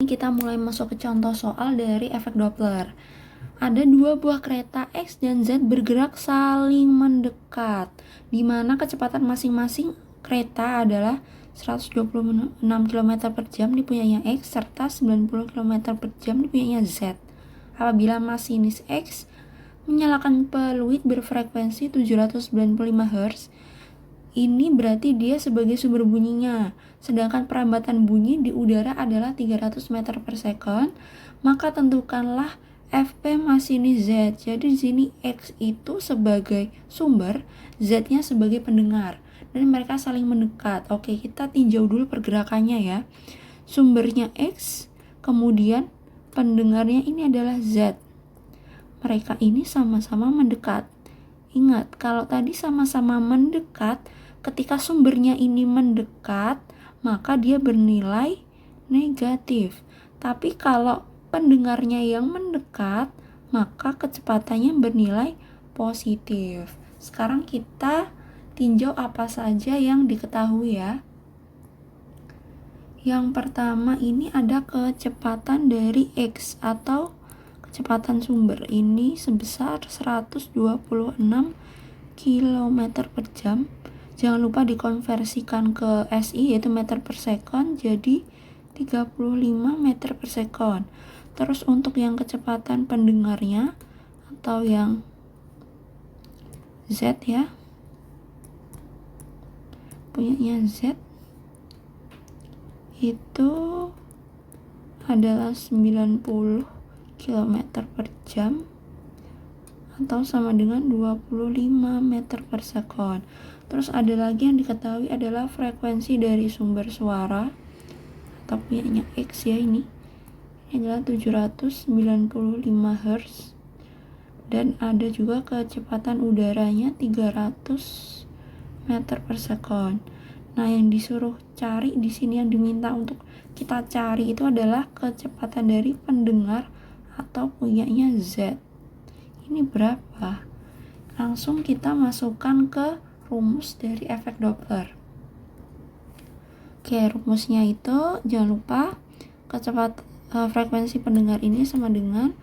kita mulai masuk ke contoh soal dari efek Doppler. Ada dua buah kereta X dan Z bergerak saling mendekat, di mana kecepatan masing-masing kereta adalah 126 km per jam dipunyainya X serta 90 km per jam dipunyainya Z. Apabila masinis X menyalakan peluit berfrekuensi 795 Hz, ini berarti dia sebagai sumber bunyinya. Sedangkan perambatan bunyi di udara adalah 300 meter per second, maka tentukanlah FP masinis Z. Jadi di sini X itu sebagai sumber, Z-nya sebagai pendengar. Dan mereka saling mendekat. Oke, kita tinjau dulu pergerakannya ya. Sumbernya X, kemudian pendengarnya ini adalah Z. Mereka ini sama-sama mendekat. Ingat, kalau tadi sama-sama mendekat, ketika sumbernya ini mendekat, maka dia bernilai negatif. Tapi kalau pendengarnya yang mendekat, maka kecepatannya bernilai positif. Sekarang kita tinjau apa saja yang diketahui ya. Yang pertama ini ada kecepatan dari X atau kecepatan sumber ini sebesar 126 km per jam. Jangan lupa dikonversikan ke SI yaitu meter per second, jadi 35 meter per second. Terus untuk yang kecepatan pendengarnya atau yang Z ya, punyanya Z itu adalah 90 km per jam atau sama dengan 25 meter per second. Terus ada lagi yang diketahui adalah frekuensi dari sumber suara atau punyanya X ya, ini adalah 795 Hz, dan ada juga kecepatan udaranya 300 meter per second. Nah, yang disuruh cari di sini, yang diminta untuk kita cari itu adalah kecepatan dari pendengar atau punyanya Z. Ini berapa? Langsung kita masukkan ke rumus dari efek Doppler. Oke, rumusnya itu jangan lupa frekuensi pendengar ini sama dengan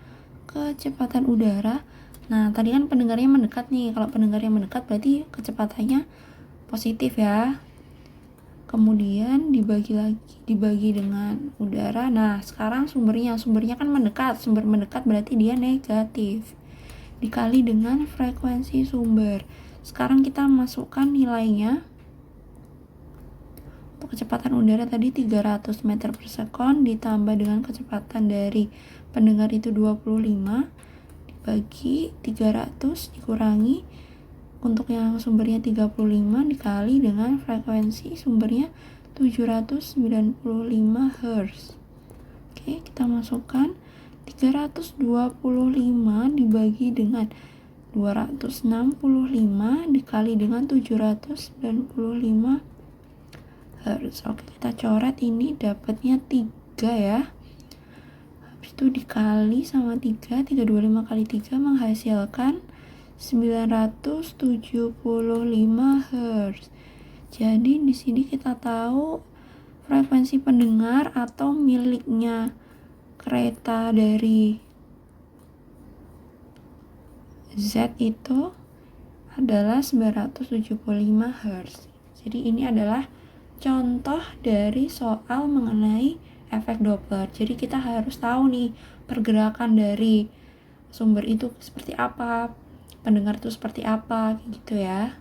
kecepatan udara. Nah, tadi kan pendengarnya mendekat nih. Kalau pendengarnya mendekat berarti kecepatannya positif ya. Kemudian dibagi dengan udara. Nah, sekarang sumbernya kan mendekat. Sumber mendekat berarti dia negatif. Dikali dengan frekuensi sumber. Sekarang kita masukkan nilainya. Untuk kecepatan udara tadi 300 meter per second ditambah dengan kecepatan dari pendengar itu 25 dibagi 300 dikurangi untuk yang sumbernya 35 dikali dengan frekuensi sumbernya 795 Hz. Oke, kita masukkan 325 dibagi dengan 265 dikali dengan 795 Hz. Oke, kita coret ini dapatnya 3 ya. Habis itu dikali sama 3, 325 kali 3 menghasilkan 975 Hz. Jadi di sini kita tahu frekuensi pendengar atau miliknya kereta dari Z itu adalah 975 Hz. Jadi ini adalah contoh dari soal mengenai efek Doppler. Jadi kita harus tahu nih pergerakan dari sumber itu seperti apa, pendengar itu seperti apa, gitu ya.